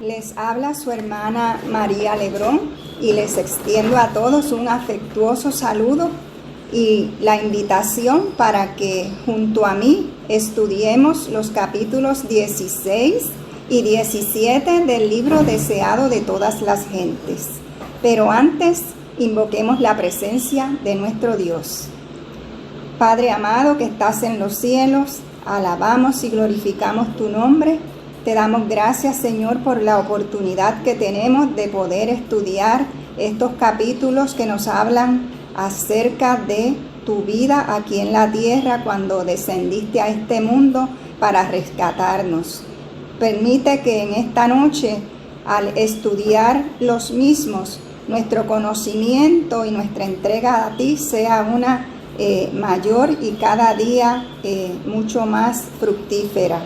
Les habla su hermana María Lebrón y les extiendo a todos un afectuoso saludo y la invitación para que junto a mí estudiemos los capítulos 16 y 17 del libro deseado de todas las gentes. Pero antes, invoquemos la presencia de nuestro Dios. Padre amado que estás en los cielos, alabamos y glorificamos tu nombre. Te damos gracias, Señor, por la oportunidad que tenemos de poder estudiar estos capítulos que nos hablan acerca de tu vida aquí en la tierra cuando descendiste a este mundo para rescatarnos. Permite que en esta noche, al estudiar los mismos, nuestro conocimiento y nuestra entrega a ti sea una mayor y cada día mucho más fructífera.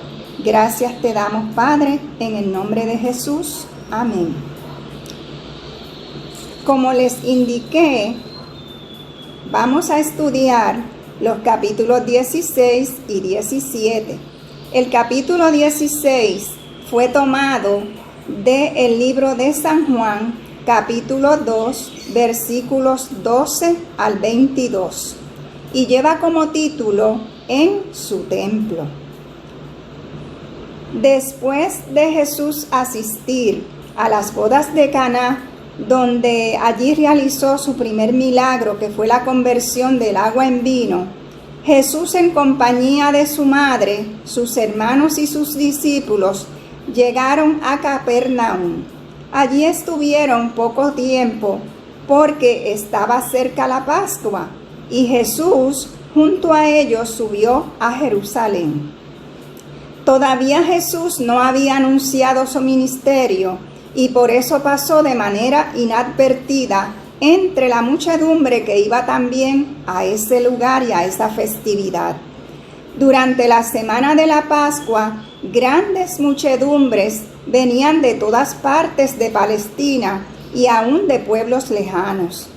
Gracias te damos, Padre, en el nombre de Jesús. Amén. Como les indiqué, vamos a estudiar los capítulos 16 y 17. El capítulo 16 fue tomado del libro de San Juan, capítulo 2, versículos 12 al 22, y lleva como título En su templo. Después de Jesús asistir a las bodas de Caná, donde allí realizó su primer milagro, que fue la conversión del agua en vino, Jesús, en compañía de su madre, sus hermanos y sus discípulos, llegaron a Capernaum. Allí estuvieron poco tiempo, porque estaba cerca la Pascua, y Jesús junto a ellos subió a Jerusalén. Todavía Jesús no había anunciado su ministerio y por eso pasó de manera inadvertida entre la muchedumbre que iba también a ese lugar y a esa festividad. Durante la semana de la Pascua, grandes muchedumbres venían de todas partes de Palestina y aún de pueblos lejanos.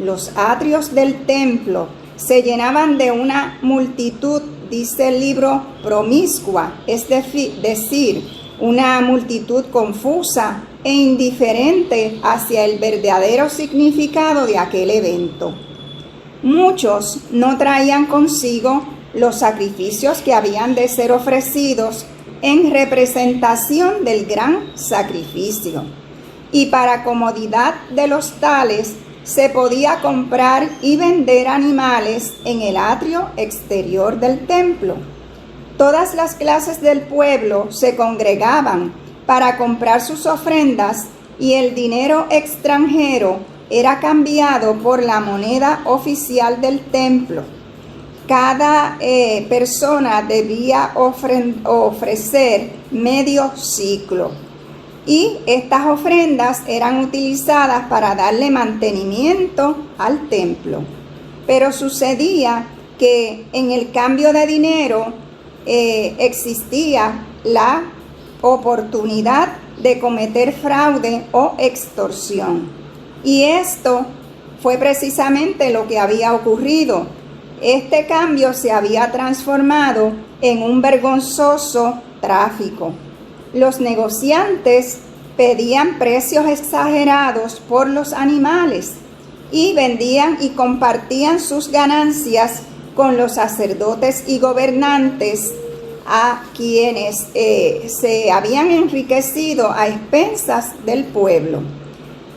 Los atrios del templo se llenaban de una multitud, dice el libro, promiscua, es decir, una multitud confusa e indiferente hacia el verdadero significado de aquel evento. Muchos no traían consigo los sacrificios que habían de ser ofrecidos en representación del gran sacrificio, y para comodidad de los tales se podía comprar y vender animales en el atrio exterior del templo. Todas las clases del pueblo se congregaban para comprar sus ofrendas y el dinero extranjero era cambiado por la moneda oficial del templo. Cada persona debía ofrecer medio siclo. Y estas ofrendas eran utilizadas para darle mantenimiento al templo. Pero sucedía que en el cambio de dinero existía la oportunidad de cometer fraude o extorsión. Y esto fue precisamente lo que había ocurrido. Este cambio se había transformado en un vergonzoso tráfico. Los negociantes pedían precios exagerados por los animales y vendían y compartían sus ganancias con los sacerdotes y gobernantes, a quienes se habían enriquecido a expensas del pueblo.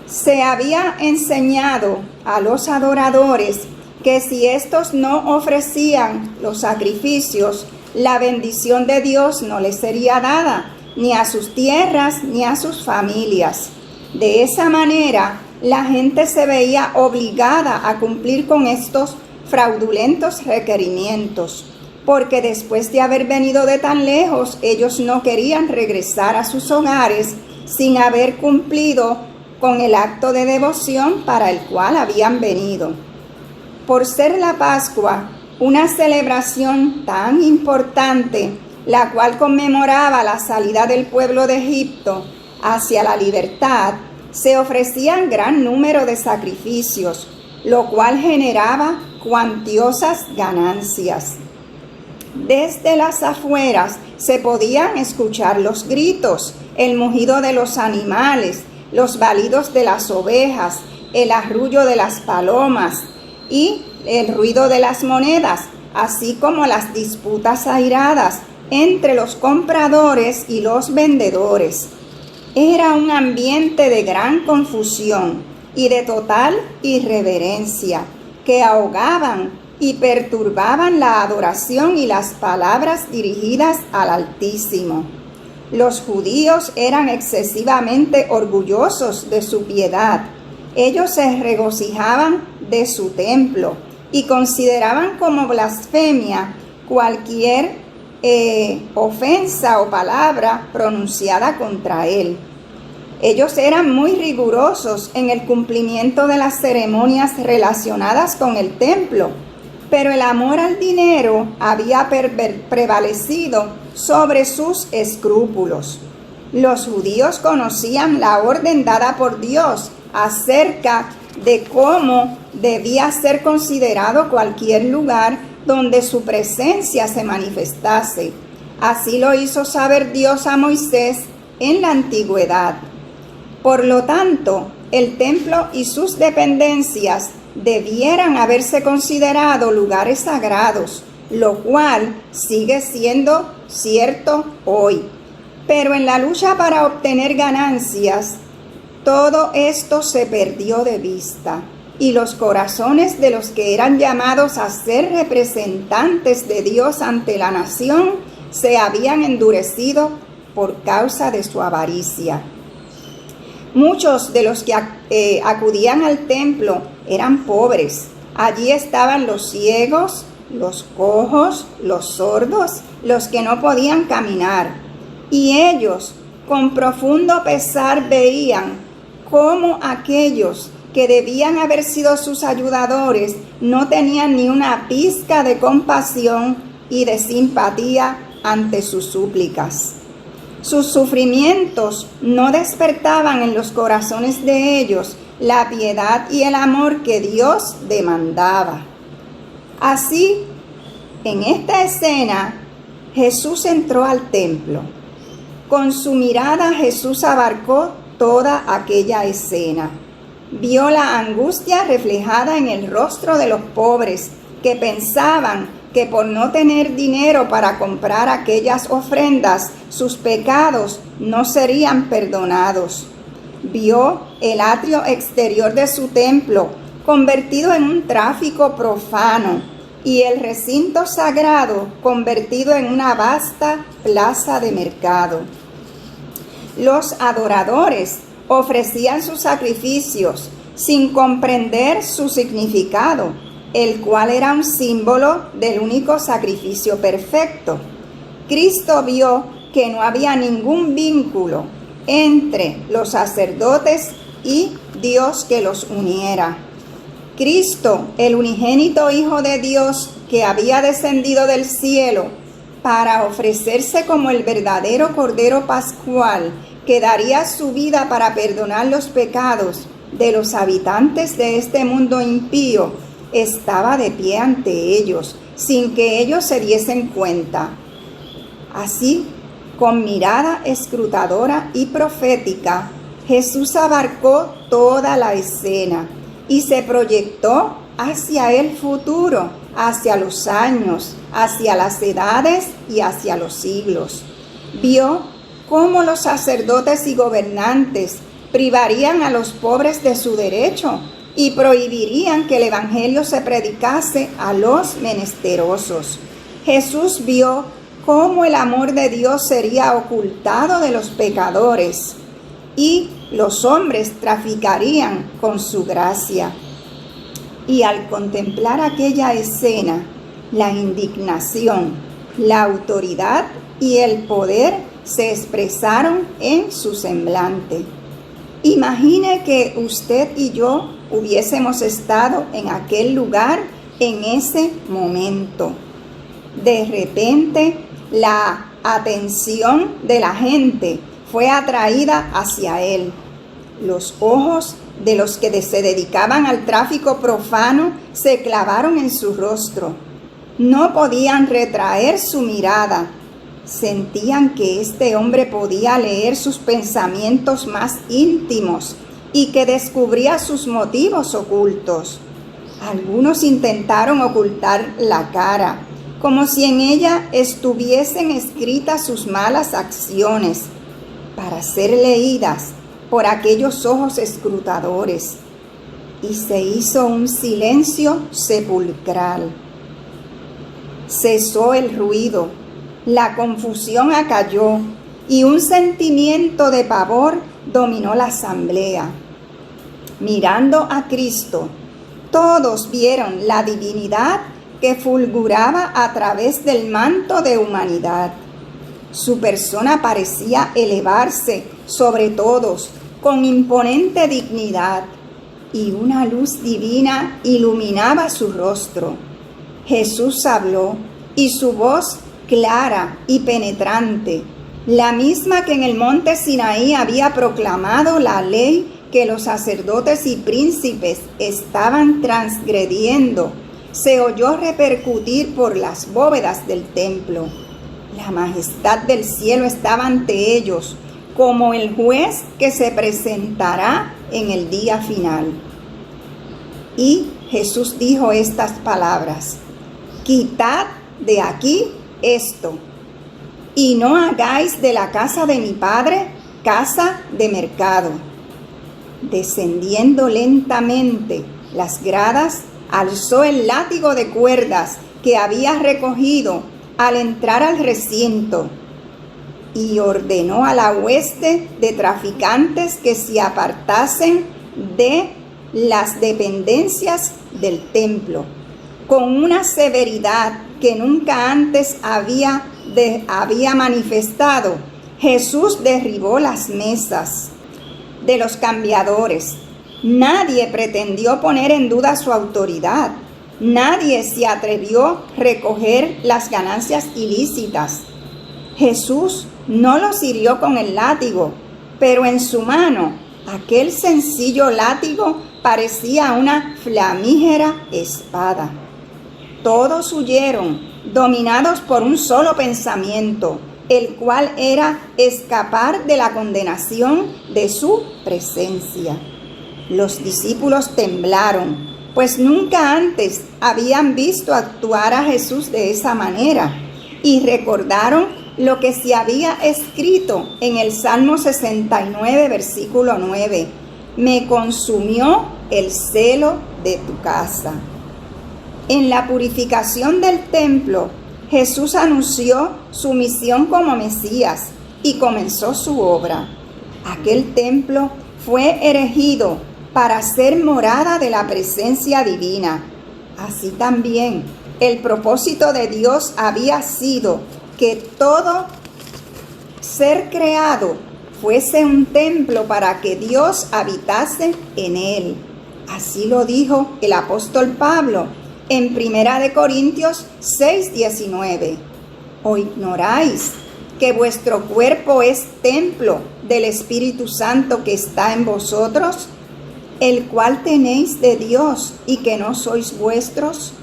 Se había enseñado a los adoradores que si estos no ofrecían los sacrificios, la bendición de Dios no les sería dada, ni a sus tierras, ni a sus familias. De esa manera, la gente se veía obligada a cumplir con estos fraudulentos requerimientos, porque después de haber venido de tan lejos, ellos no querían regresar a sus hogares sin haber cumplido con el acto de devoción para el cual habían venido. Por ser la Pascua una celebración tan importante, la cual conmemoraba la salida del pueblo de Egipto hacia la libertad, se ofrecían gran número de sacrificios, lo cual generaba cuantiosas ganancias. Desde las afueras se podían escuchar los gritos, el mugido de los animales, los balidos de las ovejas, el arrullo de las palomas y el ruido de las monedas, así como las disputas airadas entre los compradores y los vendedores. Era un ambiente de gran confusión y de total irreverencia que ahogaban y perturbaban la adoración y las palabras dirigidas al Altísimo. Los judíos eran excesivamente orgullosos de su piedad. Ellos se regocijaban de su templo y consideraban como blasfemia cualquier ofensa o palabra pronunciada contra él. Ellos eran muy rigurosos en el cumplimiento de las ceremonias relacionadas con el templo, pero el amor al dinero había prevalecido sobre sus escrúpulos. Los judíos conocían la orden dada por Dios acerca de cómo debía ser considerado cualquier lugar donde su presencia se manifestase. Así lo hizo saber Dios a Moisés en la antigüedad. Por lo tanto, el templo y sus dependencias debieran haberse considerado lugares sagrados, lo cual sigue siendo cierto hoy. Pero en la lucha para obtener ganancias, todo esto se perdió de vista y los corazones de los que eran llamados a ser representantes de Dios ante la nación se habían endurecido por causa de su avaricia. Muchos de los que acudían al templo eran pobres. Allí estaban los ciegos, los cojos, los sordos, los que no podían caminar. Y ellos, con profundo pesar, veían cómo aquellos que debían haber sido sus ayudadores no tenían ni una pizca de compasión y de simpatía ante sus súplicas. Sus sufrimientos no despertaban en los corazones de ellos la piedad y el amor que Dios demandaba. Así, en esta escena, Jesús entró al templo. Con su mirada Jesús abarcó toda aquella escena. Vio la angustia reflejada en el rostro de los pobres que pensaban que por no tener dinero para comprar aquellas ofrendas, sus pecados no serían perdonados. Vio el atrio exterior de su templo convertido en un tráfico profano y el recinto sagrado convertido en una vasta plaza de mercado. Los adoradores ofrecían sus sacrificios sin comprender su significado, el cual era un símbolo del único sacrificio perfecto. Cristo vio que no había ningún vínculo entre los sacerdotes y Dios que los uniera. Cristo, el unigénito Hijo de Dios que había descendido del cielo para ofrecerse como el verdadero Cordero Pascual que daría su vida para perdonar los pecados de los habitantes de este mundo impío, estaba de pie ante ellos, sin que ellos se diesen cuenta. Así, con mirada escrutadora y profética, Jesús abarcó toda la escena y se proyectó hacia el futuro, hacia los años, hacia las edades y hacia los siglos. Vio cómo los sacerdotes y gobernantes privarían a los pobres de su derecho y prohibirían que el evangelio se predicase a los menesterosos. Jesús vio cómo el amor de Dios sería ocultado de los pecadores y los hombres traficarían con su gracia. Y al contemplar aquella escena, la indignación, la autoridad y el poder se expresaron en su semblante. Imagine que usted y yo hubiésemos estado en aquel lugar en ese momento. De repente, la atención de la gente fue atraída hacia él. Los ojos de los que se dedicaban al tráfico profano se clavaron en su rostro. No podían retraer su mirada. Sentían que este hombre podía leer sus pensamientos más íntimos y que descubría sus motivos ocultos. Algunos intentaron ocultar la cara, como si en ella estuviesen escritas sus malas acciones, para ser leídas por aquellos ojos escrutadores. Y se hizo un silencio sepulcral. Cesó el ruido, la confusión acalló y un sentimiento de pavor dominó la asamblea. Mirando a Cristo, todos vieron la divinidad que fulguraba a través del manto de humanidad. Su persona parecía elevarse sobre todos con imponente dignidad, y una luz divina iluminaba su rostro. Jesús habló, y su voz clara y penetrante, la misma que en el monte Sinaí había proclamado la ley que los sacerdotes y príncipes estaban transgrediendo, se oyó repercutir por las bóvedas del templo. La majestad del cielo estaba ante ellos, como el juez que se presentará en el día final. Y Jesús dijo estas palabras: quitad de aquí esto, y no hagáis de la casa de mi Padre casa de mercado. Descendiendo lentamente las gradas, alzó el látigo de cuerdas que había recogido al entrar al recinto y ordenó a la hueste de traficantes que se apartasen de las dependencias del templo. Con una severidad que nunca antes había manifestado, Jesús derribó las mesas de los cambiadores. Nadie pretendió poner en duda su autoridad. Nadie se atrevió a recoger las ganancias ilícitas. Jesús no los hirió con el látigo, pero en su mano aquel sencillo látigo parecía una flamígera espada. Todos huyeron, dominados por un solo pensamiento, el cual era escapar de la condenación de su presencia. Los discípulos temblaron, pues nunca antes habían visto actuar a Jesús de esa manera, y recordaron lo que se había escrito en el Salmo 69, versículo 9: me consumió el celo de tu casa. En la purificación del templo, Jesús anunció su misión como Mesías y comenzó su obra. Aquel templo fue erigido para ser morada de la presencia divina. Así también, el propósito de Dios había sido que todo ser creado fuese un templo para que Dios habitase en él. Así lo dijo el apóstol Pablo en 1 Corintios 6:19. ¿O ignoráis que vuestro cuerpo es templo del Espíritu Santo que está en vosotros, el cual tenéis de Dios y que no sois vuestros?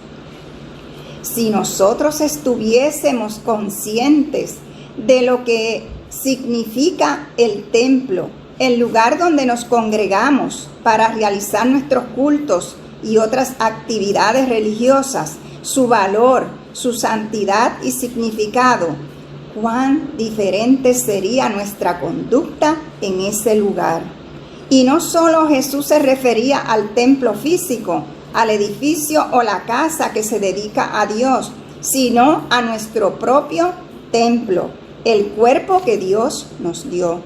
Si nosotros estuviésemos conscientes de lo que significa el templo, el lugar donde nos congregamos para realizar nuestros cultos y otras actividades religiosas, su valor, su santidad y significado, cuán diferente sería nuestra conducta en ese lugar. Y no solo Jesús se refería al templo físico, al edificio o la casa que se dedica a Dios, sino a nuestro propio templo, el cuerpo que Dios nos dio.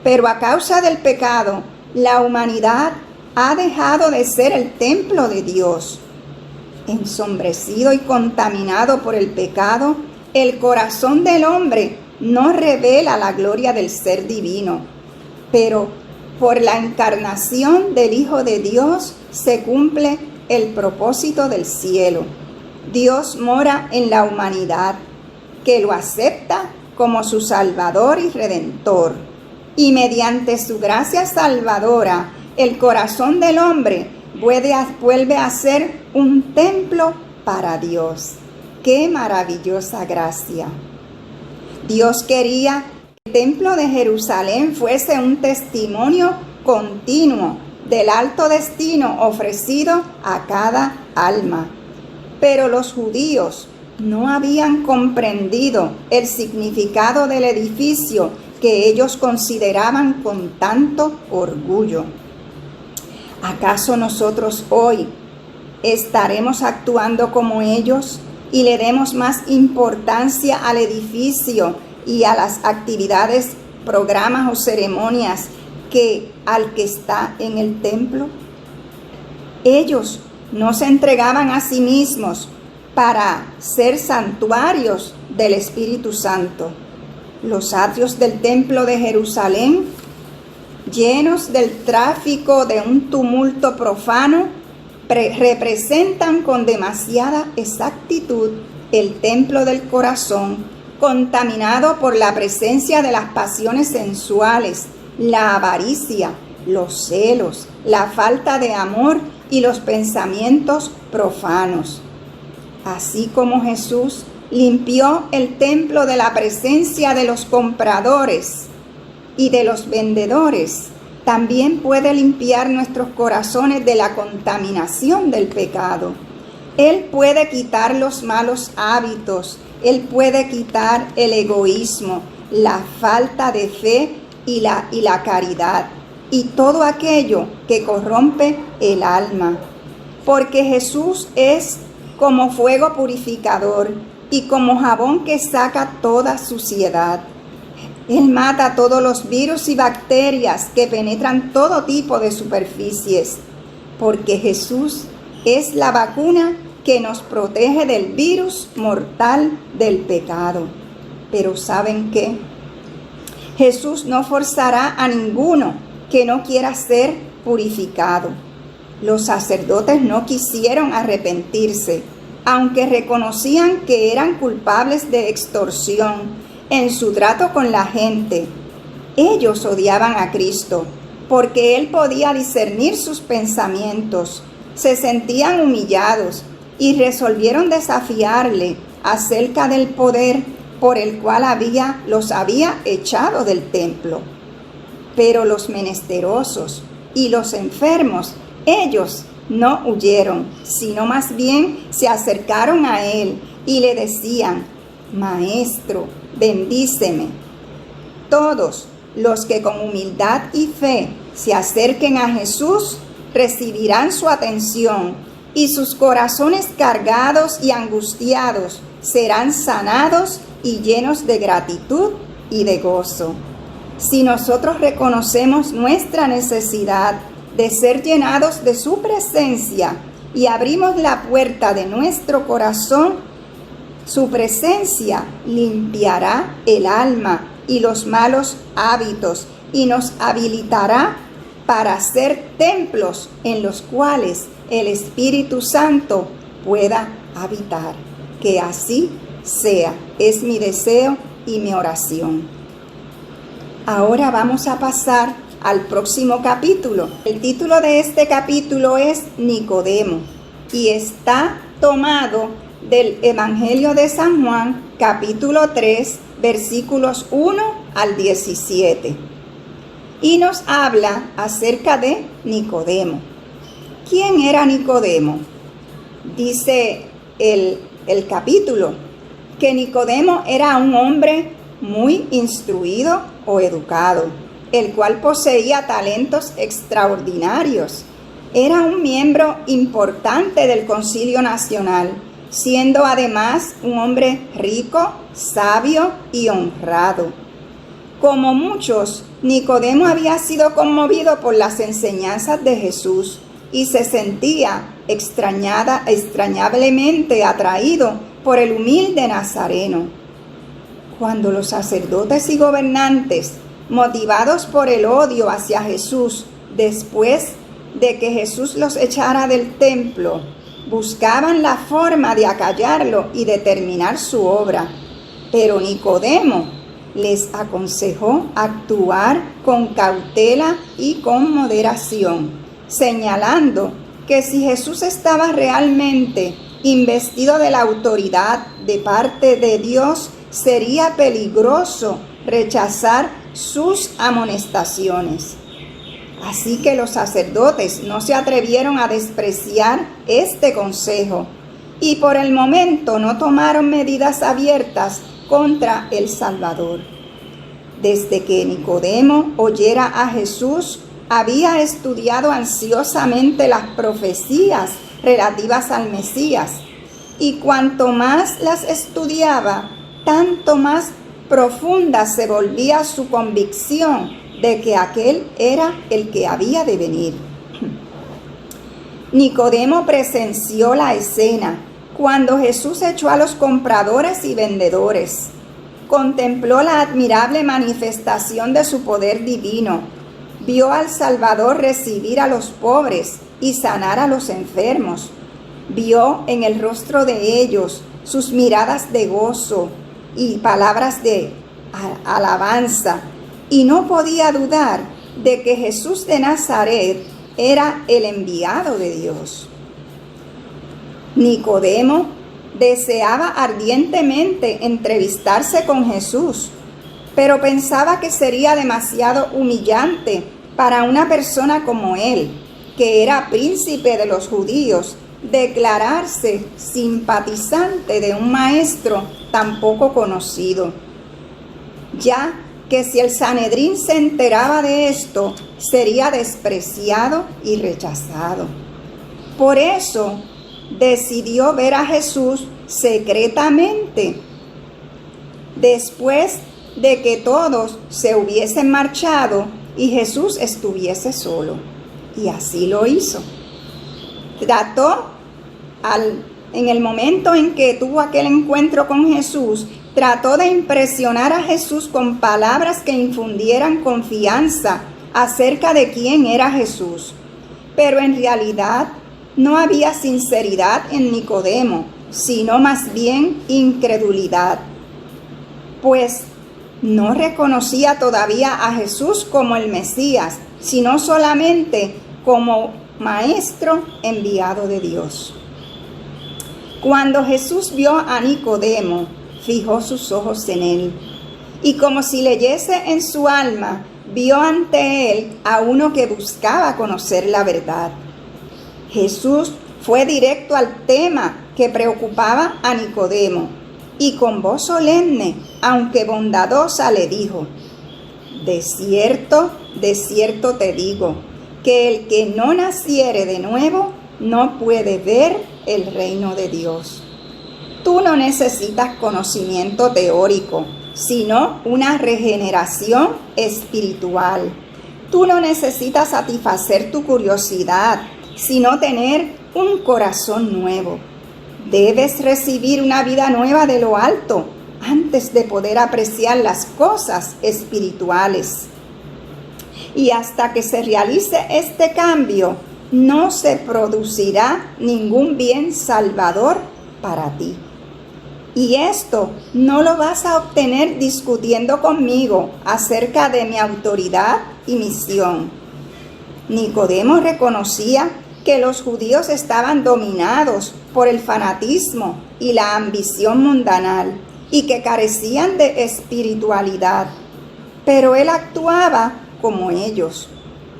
Pero a causa del pecado, la humanidad ha dejado de ser el templo de Dios. Ensombrecido y contaminado por el pecado, el corazón del hombre no revela la gloria del ser divino, pero por la encarnación del Hijo de Dios se cumple el propósito del cielo. Dios mora en la humanidad, que lo acepta como su Salvador y Redentor, y mediante su gracia salvadora el corazón del hombre vuelve a ser un templo para Dios. ¡Qué maravillosa gracia! Dios quería que el templo de Jerusalén fuese un testimonio continuo del alto destino ofrecido a cada alma. Pero los judíos no habían comprendido el significado del edificio que ellos consideraban con tanto orgullo. ¿Acaso nosotros hoy estaremos actuando como ellos y le demos más importancia al edificio y a las actividades, programas o ceremonias que al que está en el templo? Ellos no se entregaban a sí mismos para ser santuarios del Espíritu Santo. Los atrios del templo de Jerusalén, llenos del tráfico de un tumulto profano, representan con demasiada exactitud el templo del corazón, contaminado por la presencia de las pasiones sensuales, la avaricia, los celos, la falta de amor y los pensamientos profanos. Así como Jesús limpió el templo de la presencia de los compradores y de los vendedores, también puede limpiar nuestros corazones de la contaminación del pecado. Él puede quitar los malos hábitos, Él puede quitar el egoísmo, la falta de fe y la caridad, y todo aquello que corrompe el alma. Porque Jesús es como fuego purificador y como jabón que saca toda suciedad. Él mata todos los virus y bacterias que penetran todo tipo de superficies, porque Jesús es la vacuna que nos protege del virus mortal del pecado. Pero ¿saben qué? Jesús no forzará a ninguno que no quiera ser purificado. Los sacerdotes no quisieron arrepentirse, aunque reconocían que eran culpables de extorsión en su trato con la gente. Ellos odiaban a Cristo porque Él podía discernir sus pensamientos. Se sentían humillados y resolvieron desafiarle acerca del poder por el cual los había echado del templo. Pero los menesterosos y los enfermos, ellos no huyeron, sino más bien se acercaron a Él y le decían: Maestro, bendíceme. Todos los que con humildad y fe se acerquen a Jesús recibirán su atención, y sus corazones cargados y angustiados serán sanados y llenos de gratitud y de gozo. Si nosotros reconocemos nuestra necesidad de ser llenados de su presencia y abrimos la puerta de nuestro corazón, su presencia limpiará el alma y los malos hábitos y nos habilitará para ser templos en los cuales el Espíritu Santo pueda habitar. Que así sea, es mi deseo y mi oración. Ahora vamos a pasar al próximo capítulo. El título de este capítulo es Nicodemo y está tomado del Evangelio de San Juan, capítulo 3, versículos 1 al 17. Y nos habla acerca de Nicodemo. ¿Quién era Nicodemo? Dice el capítulo que Nicodemo era un hombre muy instruido o educado, el cual poseía talentos extraordinarios. Era un miembro importante del Concilio Nacional, siendo además un hombre rico, sabio y honrado. Como muchos, Nicodemo había sido conmovido por las enseñanzas de Jesús y se sentía extrañablemente atraído por el humilde Nazareno. Cuando los sacerdotes y gobernantes, motivados por el odio hacia Jesús, después de que Jesús los echara del templo, buscaban la forma de acallarlo y de terminar su obra. Pero Nicodemo les aconsejó actuar con cautela y con moderación, señalando que si Jesús estaba realmente investido de la autoridad de parte de Dios, sería peligroso rechazar sus amonestaciones. Así que los sacerdotes no se atrevieron a despreciar este consejo y por el momento no tomaron medidas abiertas contra el Salvador. Desde que Nicodemo oyera a Jesús, había estudiado ansiosamente las profecías relativas al Mesías, y cuanto más las estudiaba, tanto más profunda se volvía su convicción de que aquel era el que había de venir. Nicodemo presenció la escena cuando Jesús echó a los compradores y vendedores. Contempló la admirable manifestación de su poder divino. Vio al Salvador recibir a los pobres y sanar a los enfermos. Vio en el rostro de ellos sus miradas de gozo y palabras de alabanza, y no podía dudar de que Jesús de Nazaret era el enviado de Dios. Nicodemo deseaba ardientemente entrevistarse con Jesús, pero pensaba que sería demasiado humillante para una persona como él, que era príncipe de los judíos, declararse simpatizante de un maestro tan poco conocido, ya que si el Sanedrín se enteraba de esto, sería despreciado y rechazado. Por eso decidió ver a Jesús secretamente, después de que todos se hubiesen marchado y Jesús estuviese solo. Y así lo hizo. En el momento en que tuvo aquel encuentro con Jesús, trató de impresionar a Jesús con palabras que infundieran confianza acerca de quién era Jesús. Pero en realidad no había sinceridad en Nicodemo, sino más bien incredulidad, pues no reconocía todavía a Jesús como el Mesías, sino solamente como maestro enviado de Dios. Cuando Jesús vio a Nicodemo, fijó sus ojos en él, y como si leyese en su alma, vio ante él a uno que buscaba conocer la verdad. Jesús fue directo al tema que preocupaba a Nicodemo, y con voz solemne, aunque bondadosa, le dijo: de cierto te digo, que el que no naciere de nuevo no puede ver el reino de Dios. Tú no necesitas conocimiento teórico, sino una regeneración espiritual. Tú no necesitas satisfacer tu curiosidad, sino tener un corazón nuevo. Debes recibir una vida nueva de lo alto antes de poder apreciar las cosas espirituales. Y hasta que se realice este cambio, no se producirá ningún bien salvador para ti. Y esto no lo vas a obtener discutiendo conmigo acerca de mi autoridad y misión. Nicodemo reconocía que los judíos estaban dominados por el fanatismo y la ambición mundanal y que carecían de espiritualidad. Pero él actuaba como ellos.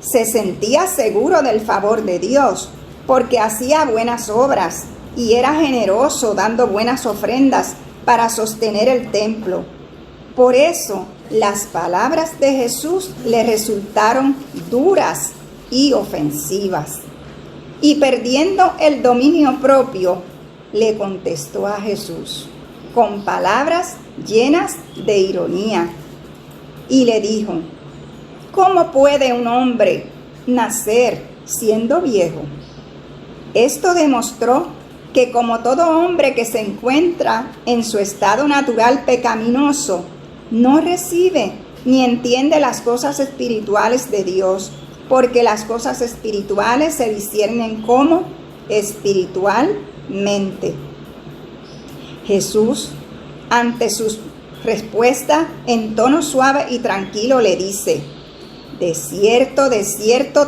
Se sentía seguro del favor de Dios porque hacía buenas obras y era generoso dando buenas ofrendas para sostener el templo. Por eso las palabras de Jesús le resultaron duras y ofensivas. Y perdiendo el dominio propio, le contestó a Jesús con palabras llenas de ironía y le dijo: ¿cómo puede un hombre nacer siendo viejo? Esto demostró que como todo hombre que se encuentra en su estado natural pecaminoso, no recibe ni entiende las cosas espirituales de Dios, porque las cosas espirituales se disciernen como espiritualmente. Jesús, ante sus respuesta, en tono suave y tranquilo, le dice: de cierto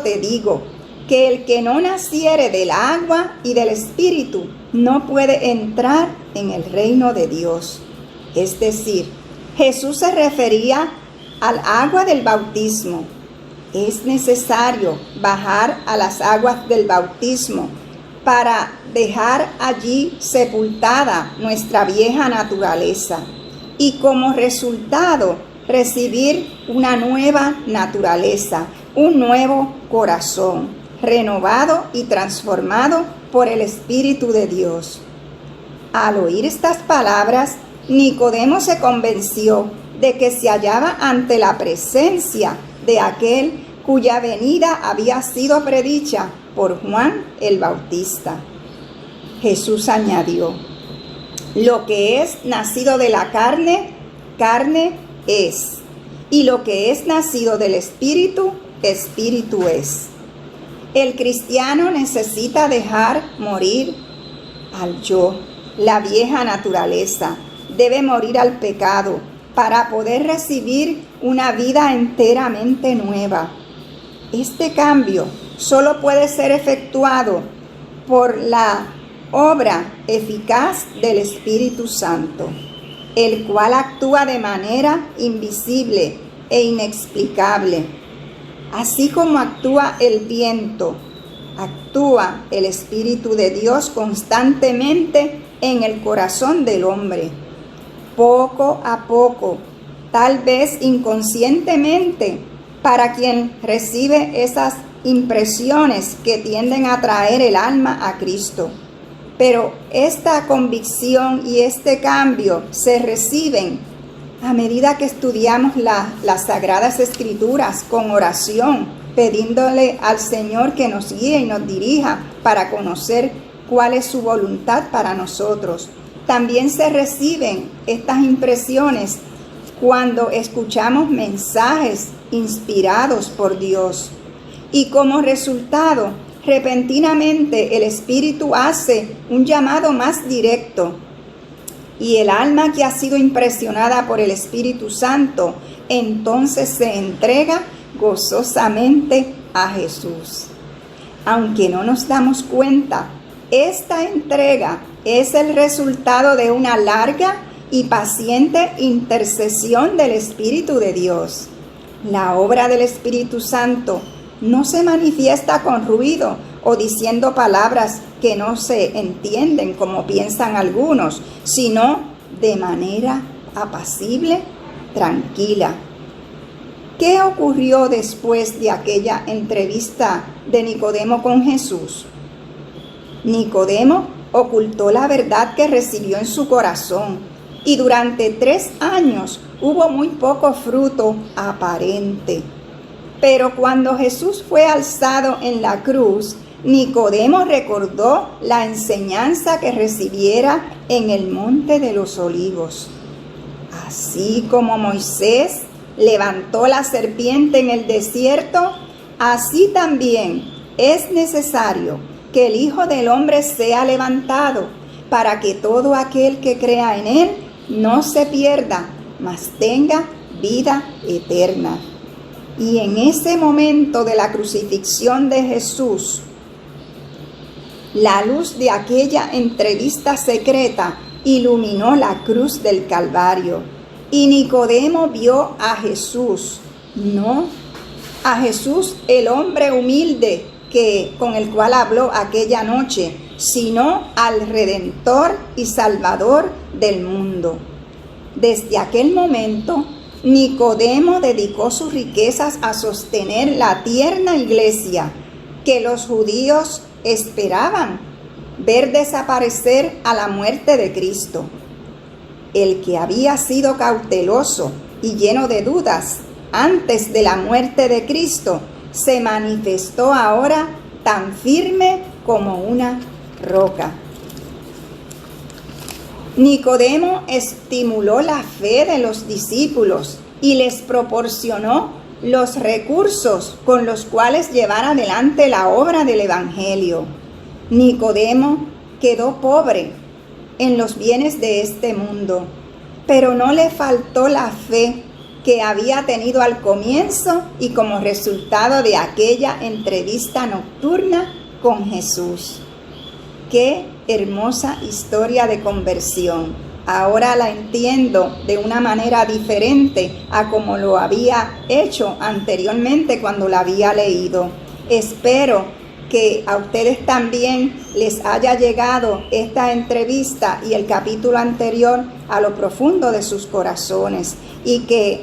te digo, que el que no naciere del agua y del Espíritu no puede entrar en el reino de Dios. Es decir, Jesús se refería al agua del bautismo. Es necesario bajar a las aguas del bautismo para dejar allí sepultada nuestra vieja naturaleza y como resultado recibir una nueva naturaleza, un nuevo corazón, renovado y transformado por el Espíritu de Dios. Al oír estas palabras, Nicodemo se convenció de que se hallaba ante la presencia de aquel cuya venida había sido predicha por Juan el Bautista. Jesús añadió: lo que es nacido de la carne, carne es, y lo que es nacido del Espíritu, Espíritu es. El cristiano necesita dejar morir al yo, la vieja naturaleza. Debe morir al pecado para poder recibir una vida enteramente nueva. Este cambio solo puede ser efectuado por la obra eficaz del Espíritu Santo, el cual actúa de manera invisible e inexplicable. Así como actúa el viento, actúa el Espíritu de Dios constantemente en el corazón del hombre. Poco a poco, tal vez inconscientemente, para quien recibe esas impresiones que tienden a traer el alma a Cristo. Pero esta convicción y este cambio se reciben a medida que estudiamos las Sagradas Escrituras con oración, pidiéndole al Señor que nos guíe y nos dirija para conocer cuál es su voluntad para nosotros. También se reciben estas impresiones cuando escuchamos mensajes inspirados por Dios. Y como resultado, repentinamente el Espíritu hace un llamado más directo. Y el alma que ha sido impresionada por el Espíritu Santo, entonces se entrega gozosamente a Jesús. Aunque no nos damos cuenta, esta entrega es el resultado de una larga y paciente intercesión del Espíritu de Dios. La obra del Espíritu Santo no se manifiesta con ruido o diciendo palabras que no se entienden como piensan algunos, sino de manera apacible, tranquila. ¿Qué ocurrió después de aquella entrevista de Nicodemo con Jesús? Nicodemo ocultó la verdad que recibió en su corazón y durante 3 años hubo muy poco fruto aparente. Pero cuando Jesús fue alzado en la cruz, Nicodemo recordó la enseñanza que recibiera en el Monte de los Olivos. Así como Moisés levantó la serpiente en el desierto, así también es necesario que el Hijo del Hombre sea levantado, para que todo aquel que crea en él no se pierda, mas tenga vida eterna. Y en ese momento de la crucifixión de Jesús, la luz de aquella entrevista secreta iluminó la cruz del Calvario. Y Nicodemo vio a Jesús, no a Jesús el hombre humilde con el cual habló aquella noche, sino al Redentor y Salvador del mundo. Desde aquel momento, Nicodemo dedicó sus riquezas a sostener la tierna iglesia que los judíos esperaban ver desaparecer a la muerte de Cristo. El que había sido cauteloso y lleno de dudas antes de la muerte de Cristo, se manifestó ahora tan firme como una roca. Nicodemo estimuló la fe de los discípulos y les proporcionó los recursos con los cuales llevar adelante la obra del Evangelio. Nicodemo quedó pobre en los bienes de este mundo, pero no le faltó la fe que había tenido al comienzo y como resultado de aquella entrevista nocturna con Jesús. Qué hermosa historia de conversión. Ahora la entiendo de una manera diferente a como lo había hecho anteriormente cuando la había leído. Espero que a ustedes también les haya llegado esta entrevista y el capítulo anterior a lo profundo de sus corazones, y que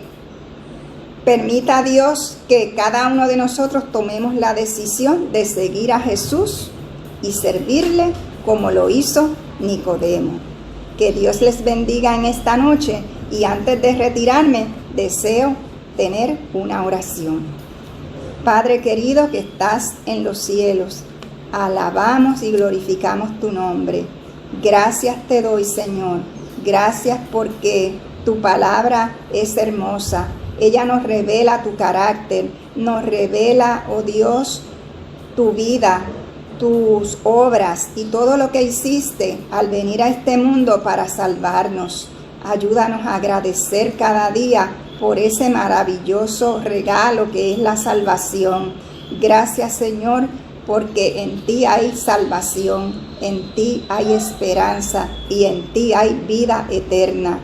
permita a Dios que cada uno de nosotros tomemos la decisión de seguir a Jesús y servirle como lo hizo Nicodemo. Que Dios les bendiga en esta noche, y antes de retirarme deseo tener una oración. Padre querido que estás en los cielos, alabamos y glorificamos tu nombre. Gracias te doy, Señor. Gracias porque tu palabra es hermosa. Ella nos revela tu carácter, nos revela, oh Dios, tu vida, tus obras y todo lo que hiciste al venir a este mundo para salvarnos. Ayúdanos a agradecer cada día por ese maravilloso regalo que es la salvación. Gracias, Señor, porque en ti hay salvación, en ti hay esperanza y en ti hay vida eterna.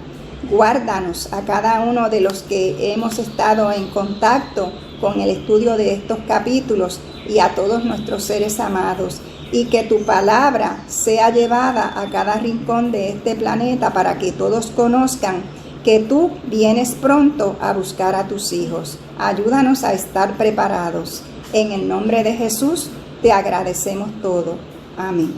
Guárdanos a cada uno de los que hemos estado en contacto con el estudio de estos capítulos y a todos nuestros seres amados, y que tu palabra sea llevada a cada rincón de este planeta para que todos conozcan que tú vienes pronto a buscar a tus hijos. Ayúdanos a estar preparados. En el nombre de Jesús te agradecemos todo. Amén.